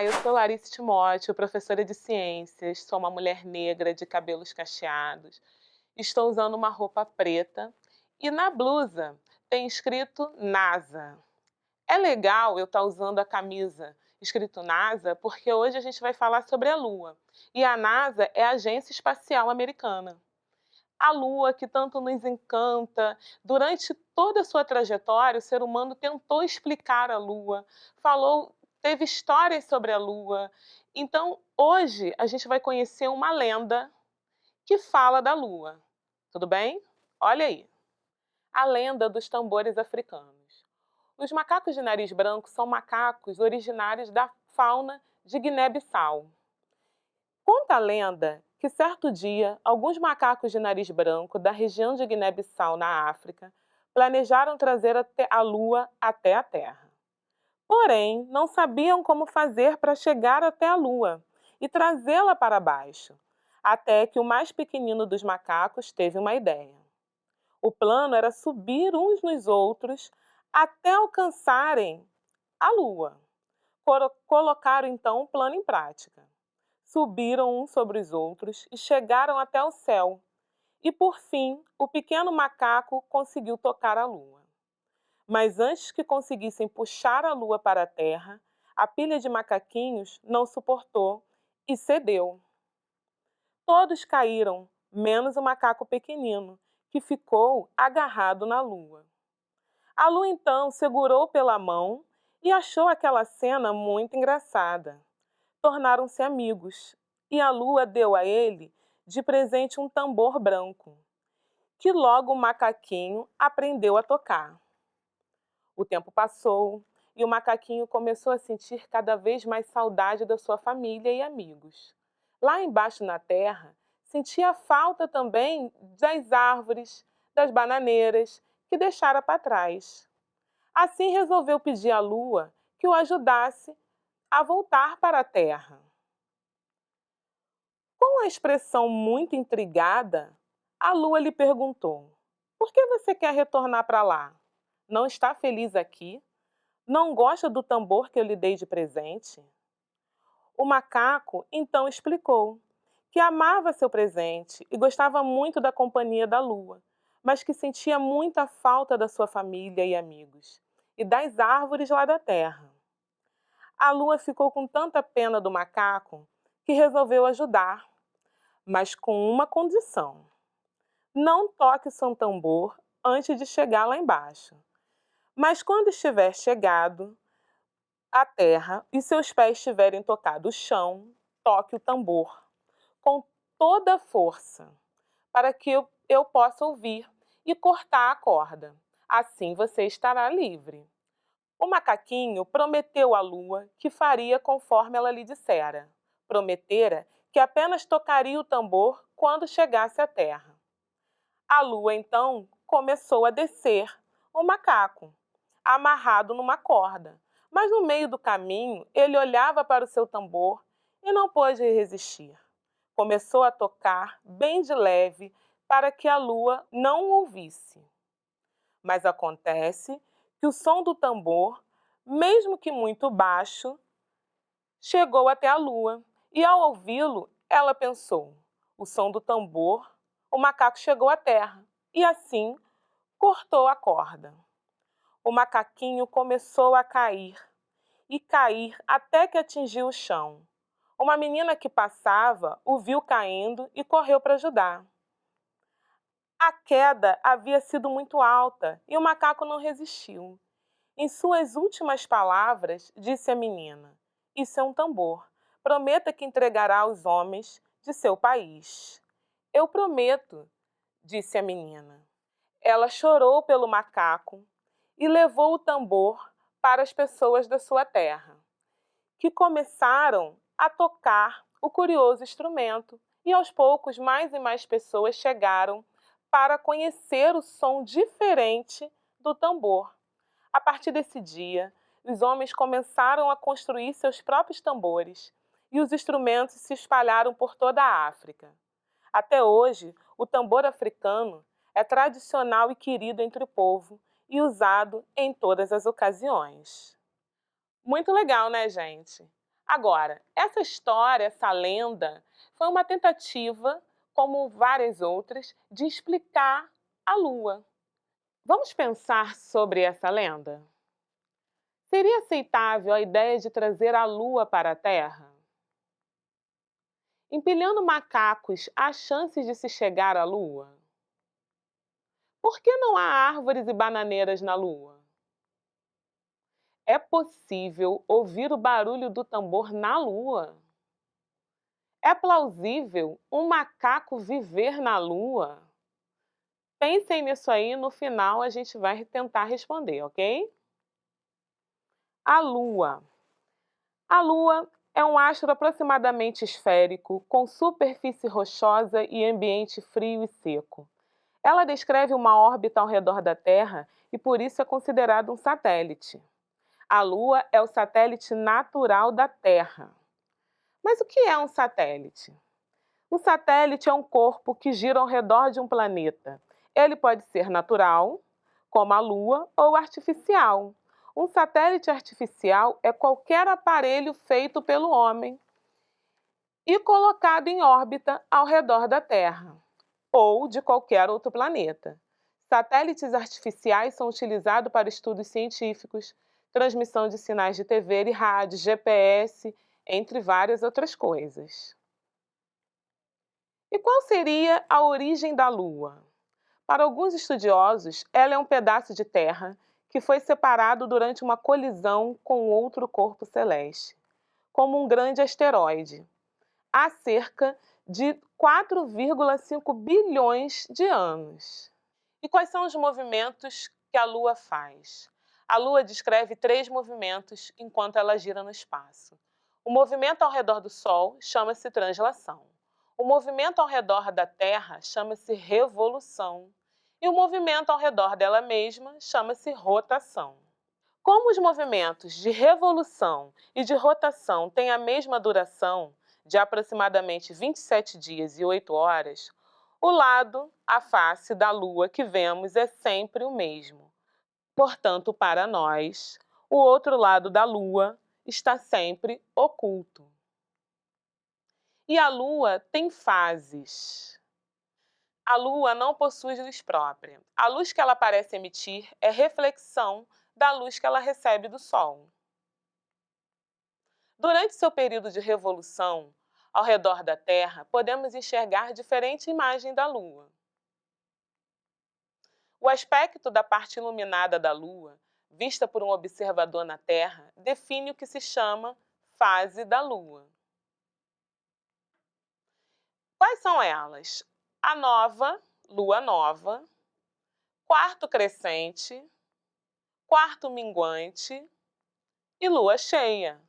Olá, eu sou Larissa Timóteo, professora de ciências, sou uma mulher negra de cabelos cacheados. Estou usando uma roupa preta e na blusa tem escrito NASA. É legal eu estar usando a camisa escrito NASA porque hoje a gente vai falar sobre a Lua. E a NASA é a Agência Espacial Americana. A Lua, que tanto nos encanta, durante toda a sua trajetória, o ser humano tentou explicar a Lua, falou, teve histórias sobre a Lua. Então, hoje, a gente vai conhecer uma lenda que fala da Lua. Tudo bem? Olha aí. A lenda dos tambores africanos. Os macacos de nariz branco são macacos originários da fauna de Guiné-Bissau. Conta a lenda que certo dia, alguns macacos de nariz branco da região de Guiné-Bissau, na África, planejaram trazer a Lua até a Terra. Porém, não sabiam como fazer para chegar até a Lua e trazê-la para baixo, até que o mais pequenino dos macacos teve uma ideia. O plano era subir uns nos outros até alcançarem a Lua. Colocaram então o plano em prática. Subiram uns sobre os outros e chegaram até o céu. E, por fim, o pequeno macaco conseguiu tocar a Lua. Mas antes que conseguissem puxar a Lua para a Terra, a pilha de macaquinhos não suportou e cedeu. Todos caíram, menos o macaco pequenino, que ficou agarrado na Lua. A Lua, então, segurou pela mão e achou aquela cena muito engraçada. Tornaram-se amigos, e a Lua deu a ele de presente um tambor branco, que logo o macaquinho aprendeu a tocar. O tempo passou e o macaquinho começou a sentir cada vez mais saudade da sua família e amigos. Lá embaixo na terra, sentia falta também das árvores, das bananeiras, que deixara para trás. Assim resolveu pedir à Lua que o ajudasse a voltar para a Terra. Com a expressão muito intrigada, a Lua lhe perguntou: "Por que você quer retornar para lá? Não está feliz aqui? Não gosta do tambor que eu lhe dei de presente?" O macaco então explicou que amava seu presente e gostava muito da companhia da Lua, mas que sentia muita falta da sua família e amigos, e das árvores lá da terra. A Lua ficou com tanta pena do macaco que resolveu ajudar, mas com uma condição: não toque o seu tambor antes de chegar lá embaixo. Mas quando estiver chegado à terra e seus pés tiverem tocado o chão, toque o tambor com toda a força, para que eu possa ouvir e cortar a corda. Assim você estará livre. O macaquinho prometeu à Lua que faria conforme ela lhe dissera. Prometera que apenas tocaria o tambor quando chegasse à terra. A Lua, então, começou a descer o macaco, amarrado numa corda. Mas no meio do caminho, ele olhava para o seu tambor e não pôde resistir. Começou a tocar bem de leve para que a Lua não o ouvisse. Mas acontece que o som do tambor, mesmo que muito baixo, chegou até a Lua, e ao ouvi-lo, ela pensou: o som do tambor, o macaco chegou à terra, e assim cortou a corda. O macaquinho começou a cair, e cair até que atingiu o chão. Uma menina que passava o viu caindo e correu para ajudar. A queda havia sido muito alta e o macaco não resistiu. Em suas últimas palavras, disse a menina: "Isso é um tambor. Prometa que entregará aos homens de seu país." "Eu prometo", disse a menina. Ela chorou pelo macaco e levou o tambor para as pessoas da sua terra, que começaram a tocar o curioso instrumento, e aos poucos mais e mais pessoas chegaram para conhecer o som diferente do tambor. A partir desse dia, os homens começaram a construir seus próprios tambores e os instrumentos se espalharam por toda a África. Até hoje, o tambor africano é tradicional e querido entre o povo e usado em todas as ocasiões. Muito legal, né, gente? Agora, essa história, essa lenda, foi uma tentativa, como várias outras, de explicar a Lua. Vamos pensar sobre essa lenda? Seria aceitável a ideia de trazer a Lua para a Terra? Empilhando macacos, há chances de se chegar à Lua? Por que não há árvores e bananeiras na Lua? É possível ouvir o barulho do tambor na Lua? É plausível um macaco viver na Lua? Pensem nisso aí, no final a gente vai tentar responder, ok? A Lua. A Lua é um astro aproximadamente esférico, com superfície rochosa e ambiente frio e seco. Ela descreve uma órbita ao redor da Terra e por isso é considerado um satélite. A Lua é o satélite natural da Terra. Mas o que é um satélite? Um satélite é um corpo que gira ao redor de um planeta. Ele pode ser natural, como a Lua, ou artificial. Um satélite artificial é qualquer aparelho feito pelo homem e colocado em órbita ao redor da Terra, ou de qualquer outro planeta. Satélites artificiais são utilizados para estudos científicos, transmissão de sinais de TV e rádio, GPS, entre várias outras coisas. E qual seria a origem da Lua? Para alguns estudiosos, ela é um pedaço de terra que foi separado durante uma colisão com outro corpo celeste, como um grande asteroide, há cerca de 4,5 bilhões de anos. E quais são os movimentos que a Lua faz? A Lua descreve 3 movimentos enquanto ela gira no espaço. O movimento ao redor do Sol chama-se translação. O movimento ao redor da Terra chama-se revolução. E o movimento ao redor dela mesma chama-se rotação. Como os movimentos de revolução e de rotação têm a mesma duração, de aproximadamente 27 dias e 8 horas, o lado, a face da Lua que vemos é sempre o mesmo. Portanto, para nós, o outro lado da Lua está sempre oculto. E a Lua tem fases. A Lua não possui luz própria. A luz que ela parece emitir é reflexão da luz que ela recebe do Sol. Durante seu período de revolução, ao redor da Terra, podemos enxergar diferente imagem da Lua. O aspecto da parte iluminada da Lua, vista por um observador na Terra, define o que se chama fase da Lua. Quais são elas? A nova, Lua nova, quarto crescente, quarto minguante e Lua cheia.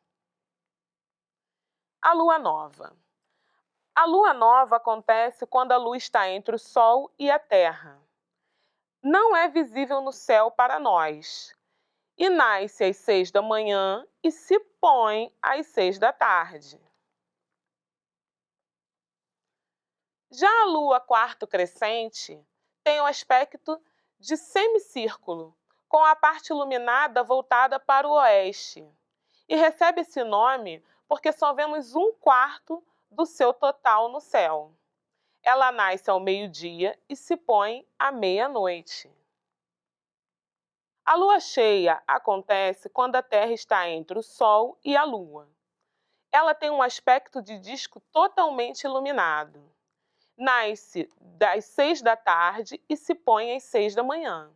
A Lua nova. A Lua nova acontece quando a Lua está entre o Sol e a Terra. Não é visível no céu para nós e nasce às 6 da manhã e se põe às 6 da tarde. Já a Lua quarto crescente tem o aspecto de semicírculo, com a parte iluminada voltada para o oeste, e recebe esse nome porque só vemos 1/4 do seu total no céu. Ela nasce ao meio-dia e se põe à meia-noite. A lua cheia acontece quando a Terra está entre o Sol e a Lua. Ela tem um aspecto de disco totalmente iluminado. Nasce das 6 da tarde e se põe às 6 da manhã.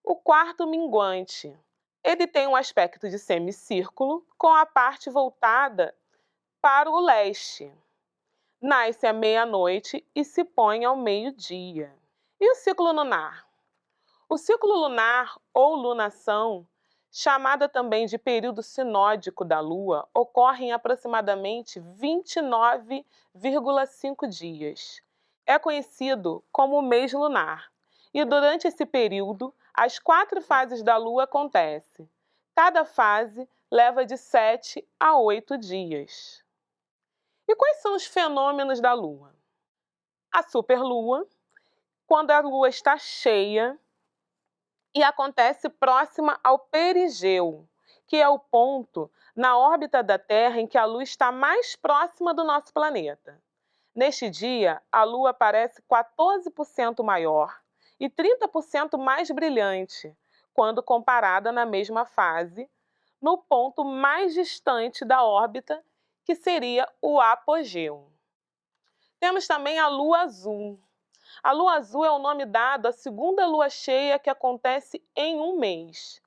O quarto minguante. Ele tem um aspecto de semicírculo, com a parte voltada para o leste. Nasce à meia-noite e se põe ao meio-dia. E o ciclo lunar? O ciclo lunar ou lunação, chamada também de período sinódico da Lua, ocorre em aproximadamente 29,5 dias. É conhecido como mês lunar. E durante esse período, as 4 fases da Lua acontecem. Cada fase leva de 7 a 8 dias. E quais são os fenômenos da Lua? A superlua, quando a Lua está cheia e acontece próxima ao perigeu, que é o ponto na órbita da Terra em que a Lua está mais próxima do nosso planeta. Neste dia, a Lua parece 14% maior e 30% mais brilhante, quando comparada na mesma fase, no ponto mais distante da órbita, que seria o apogeu. Temos também a Lua Azul. A Lua Azul é o nome dado à segunda lua cheia que acontece em um mês.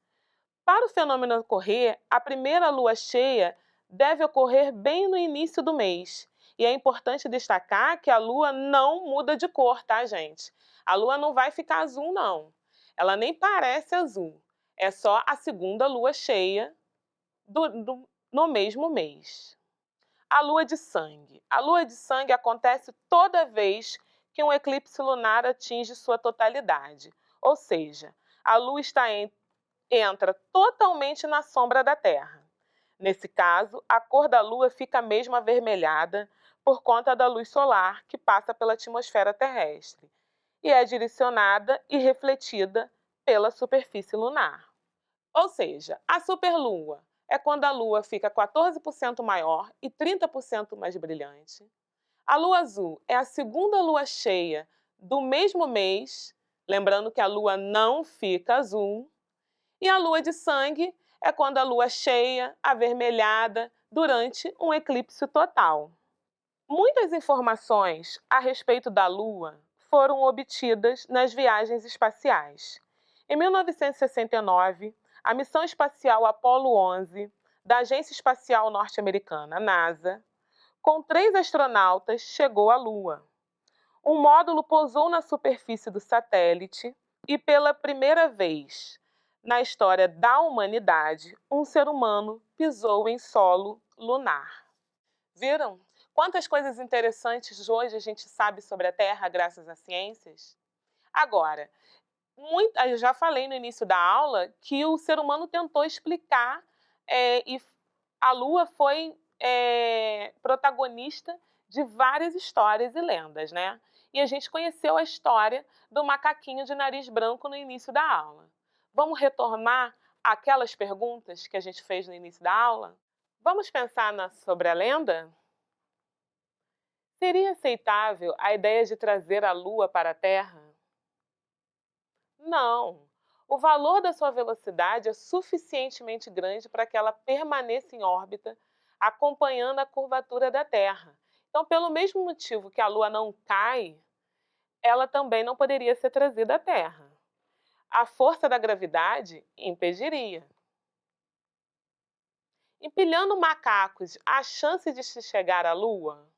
Para o fenômeno ocorrer, a primeira lua cheia deve ocorrer bem no início do mês. E é importante destacar que a lua não muda de cor, tá, gente? A lua não vai ficar azul, não. Ela nem parece azul. É só a segunda lua cheia no mesmo mês. A lua de sangue. A lua de sangue acontece toda vez que um eclipse lunar atinge sua totalidade. Ou seja, a lua entra totalmente na sombra da Terra. Nesse caso, a cor da Lua fica mesmo avermelhada por conta da luz solar que passa pela atmosfera terrestre e é direcionada e refletida pela superfície lunar. Ou seja, a superlua é quando a Lua fica 14% maior e 30% mais brilhante. A lua azul é a segunda lua cheia do mesmo mês, lembrando que a Lua não fica azul. E a lua de sangue é quando a lua é cheia, avermelhada, durante um eclipse total. Muitas informações a respeito da Lua foram obtidas nas viagens espaciais. Em 1969, a missão espacial Apollo 11, da Agência Espacial Norte-Americana, NASA, com 3 astronautas, chegou à Lua. Um módulo pousou na superfície do satélite e, pela primeira vez na história da humanidade, um ser humano pisou em solo lunar. Viram? Quantas coisas interessantes hoje a gente sabe sobre a Terra graças às ciências? Agora, eu já falei no início da aula que o ser humano tentou explicar e a Lua foi protagonista de várias histórias e lendas, né? E a gente conheceu a história do macaquinho de nariz branco no início da aula. Vamos retomar aquelas perguntas que a gente fez no início da aula? Vamos pensar sobre a lenda? Seria aceitável a ideia de trazer a Lua para a Terra? Não. O valor da sua velocidade é suficientemente grande para que ela permaneça em órbita, acompanhando a curvatura da Terra. Então, pelo mesmo motivo que a Lua não cai, ela também não poderia ser trazida à Terra. A força da gravidade impediria. Empilhando macacos, há chance de se chegar à Lua?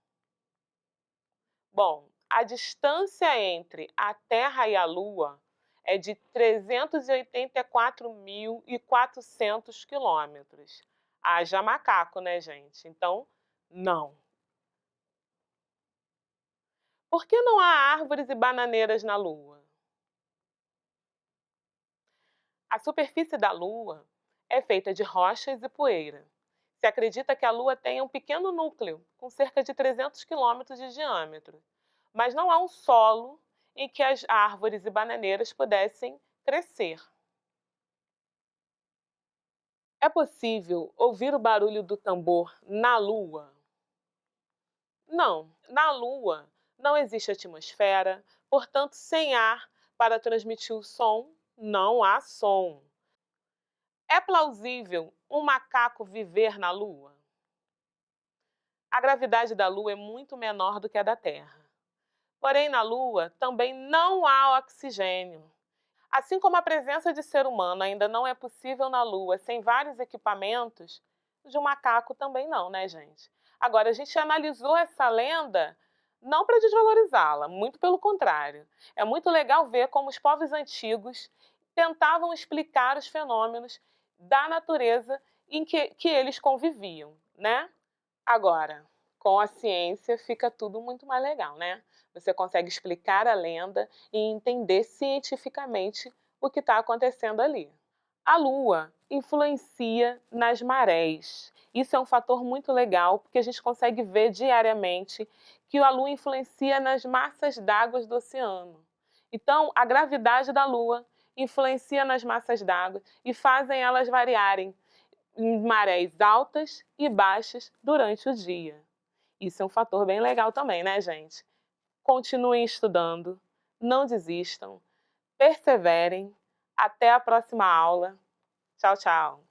Bom, a distância entre a Terra e a Lua é de 384.400 quilômetros. Haja macaco, né, gente? Então, não. Por que não há árvores e bananeiras na Lua? A superfície da Lua é feita de rochas e poeira. Se acredita que a Lua tenha um pequeno núcleo, com cerca de 300 quilômetros de diâmetro, mas não há um solo em que as árvores e bananeiras pudessem crescer. É possível ouvir o barulho do tambor na Lua? Não, na Lua não existe atmosfera, portanto, sem ar para transmitir o som, não há som. É plausível um macaco viver na Lua? A gravidade da Lua é muito menor do que a da Terra. Porém, na Lua também não há oxigênio. Assim como a presença de ser humano ainda não é possível na Lua sem vários equipamentos, de um macaco também não, né, gente? Agora, a gente analisou essa lenda não para desvalorizá-la, muito pelo contrário. É muito legal ver como os povos antigos tentavam explicar os fenômenos da natureza em que eles conviviam, né? Agora, com a ciência fica tudo muito mais legal, né? Você consegue explicar a lenda e entender cientificamente o que está acontecendo ali. A Lua influencia nas marés. Isso é um fator muito legal, porque a gente consegue ver diariamente que a Lua influencia nas massas d'água do oceano. Então, a gravidade da Lua influencia nas massas d'água e fazem elas variarem. em marés altas e baixas durante o dia. Isso é um fator bem legal também, né, gente? Continuem estudando, não desistam, perseverem. Até a próxima aula. Tchau, tchau!